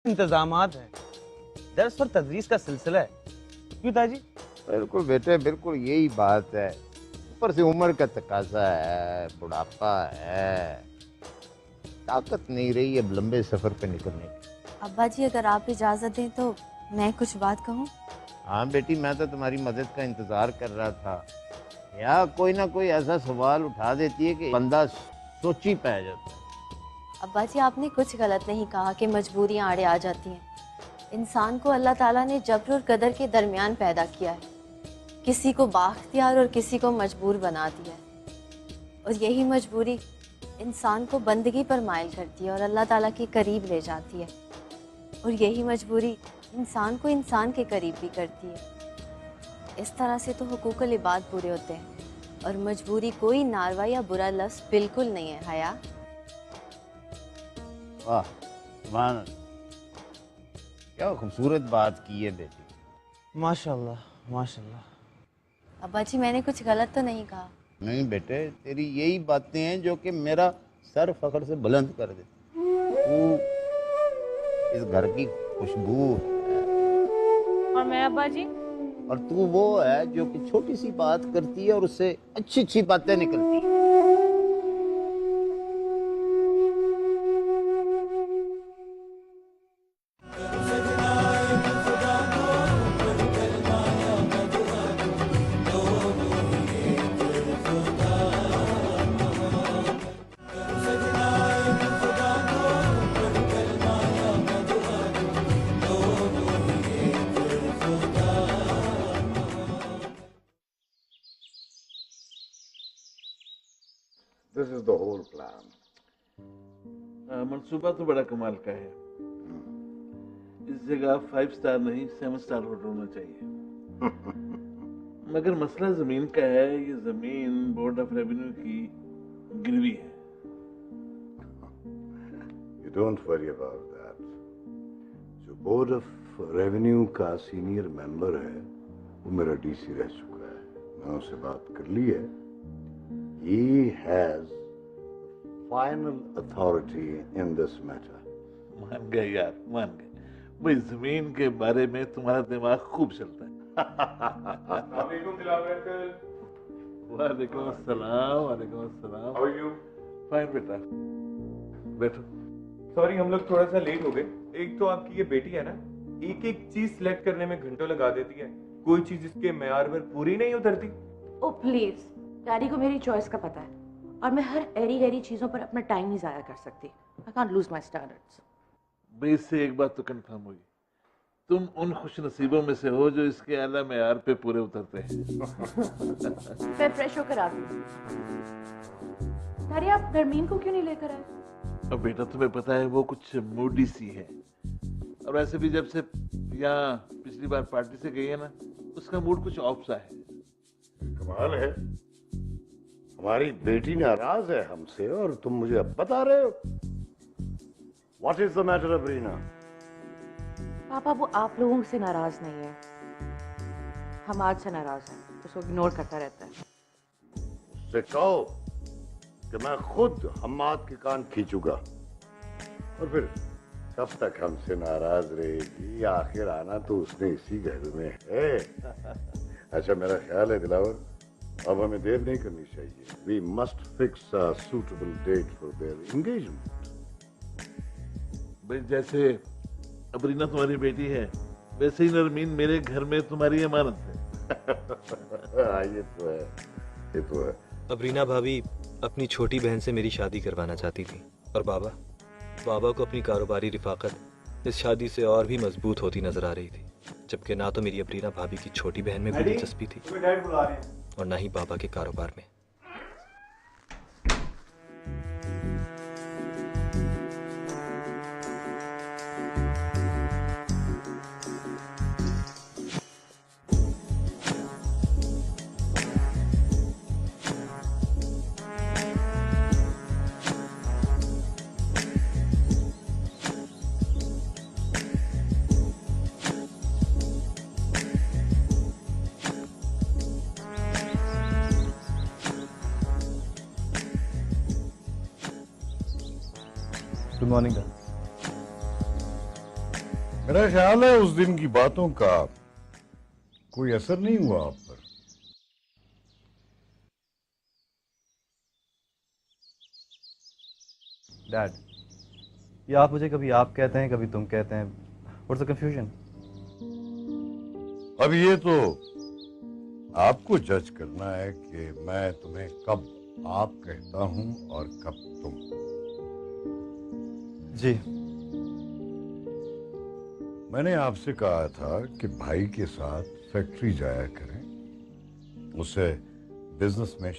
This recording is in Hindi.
इंतजामात हैं, दर्स और तदरीस का सिलसिला है। क्यों ताजी? बिल्कुल बेटे, बिल्कुल यही बात है। ऊपर से उम्र का तकाजा है, बुढ़ापा है, ताकत नहीं रही अब लंबे सफर पे निकलने की। अब्बा जी, अगर आप इजाजत दें तो मैं कुछ बात कहूँ? हाँ बेटी, मैं तो तुम्हारी मदद का इंतजार कर रहा था। या कोई ना कोई ऐसा सवाल उठा देती है कि बंदा सोची पै जाता है। अब्बा जी, आपने कुछ गलत नहीं कहा कि मजबूरियाँ आड़े आ जाती हैं। इंसान को अल्लाह ताला ने जब्र और कदर के दरमियान पैदा किया है। किसी को बाख्तियार और किसी को मजबूर बना दिया है, और यही मजबूरी इंसान को बंदगी पर माइल करती है और अल्लाह ताला के करीब ले जाती है, और यही मजबूरी इंसान को इंसान के करीब भी करती है। इस तरह से तो हुकूकुल इबाद पूरे होते हैं, और मजबूरी कोई नारवा या बुरा लफ्ज़ बिल्कुल नहीं है। हया, वाह सुभान अल्लाह, क्या खूबसूरत बात की है बेटी। माशाल्लाह माशाल्लाह। अब्बा जी, मैंने कुछ गलत तो नहीं कहा? नहीं बेटे, तेरी यही बातें हैं जो कि मेरा सर फख्र से बुलंद कर देती। तू इस घर की खुशबू है, और मैं अब्बा जी? और तू वो है जो कि छोटी सी बात करती है और उससे अच्छी अच्छी बातें निकलती हैं। This is the whole plan. मंसूबा तो बड़ा कमाल का है। इस जगह 5 स्टार नहीं 7 स्टार होटल होना चाहिए। मगर मसला जमीन का है। ये जमीन बोर्ड ऑफ रेवेन्यू की गिरवी है। You don't worry about that. जो बोर्ड ऑफ रेवेन्यू का सीनियर मेंबर है वो मेरा डीसी रह चुका है। मैं उससे बात कर ली है। He has final authority in this matter. मान गए यार, मान गए। भाई जमीन के बारे में तुम्हारा दिमाग खूब चलता है। वालेकुम अस्सलाम, वालेकुम अस्सलाम। How are you? फाइन बेटा, बैठो। सॉरी, हम लोग थोड़ा सा लेट हो गए। एक तो आपकी ये बेटी है ना, एक एक चीज सिलेक्ट करने में घंटों लगा देती है। कोई चीज इसके मेयार पर पूरी नहीं उतरती। ओ प्लीज, डैडी को मेरी चॉइस का पता है, और मैं हर एरी गैरी चीजों पर अपना टाइम नहीं जाया कर सकती। I can't lose my standards. भाई इससे एक बात तो कंफर्म हुई, तुम उन खुश नसीबों में से हो जो इसके आला मेयार पे पूरे उतरते हैं। मैं फ्रेश होकर आती हूँ। डैडी, आप नरमीन को क्यों नहीं लेकर आए? अब बेटा तुम्हें पता है वो कुछ मूडी सी है, और वैसे भी जब से यहाँ पिछली बार पार्टी से गई है ना, उसका मूड कुछ ऑफ सा है। कमाल है, हमारी बेटी नाराज है हमसे और तुम मुझे अब बता रहे हो। What is the matter, अबरीना? पापा, वो आप लोगों से नाराज नहीं है, हमाद से नाराज है। उसको इग्नोर करता रहता है। उससे कहो कि मैं खुद हम्माद के कान खींचूंगा, और फिर कब तक हमसे नाराज रहेगी? आखिर आना तो उसने इसी घर में है। अच्छा, मेरा ख्याल है दिलावर, अब हमें देर नहीं करनी चाहिए। We must fix a suitable date for their engagement. भाई जैसे अबरीना तुम्हारी बेटी है, वैसे ही नरमीन मेरे घर में तुम्हारी अमानत है। ये तो है, ये तो है। अबरीना भाभी अपनी छोटी बहन से मेरी शादी करवाना चाहती थी, और बाबा को अपनी कारोबारी रिफाकत इस शादी से और भी मजबूत होती नजर आ रही थी, जबकि ना तो मेरी अबरीना भाभी की छोटी बहन में कोई दिलचस्पी थी और ना ही बाबा के कारोबार में। Good morning. मेरा ख्याल है उस दिन की बातों का कोई असर नहीं हुआ आप पर। डैड, ये आप मुझे कभी आप कहते हैं कभी तुम कहते हैं, व्हाट्स द कंफ्यूजन? अब ये तो आपको जज करना है कि मैं तुम्हें कब आप कहता हूं और कब तुम। जी। मैंने आपसे कहा था कि भाई के साथ फैक्ट्री जाया करें, उसे बिजनेस में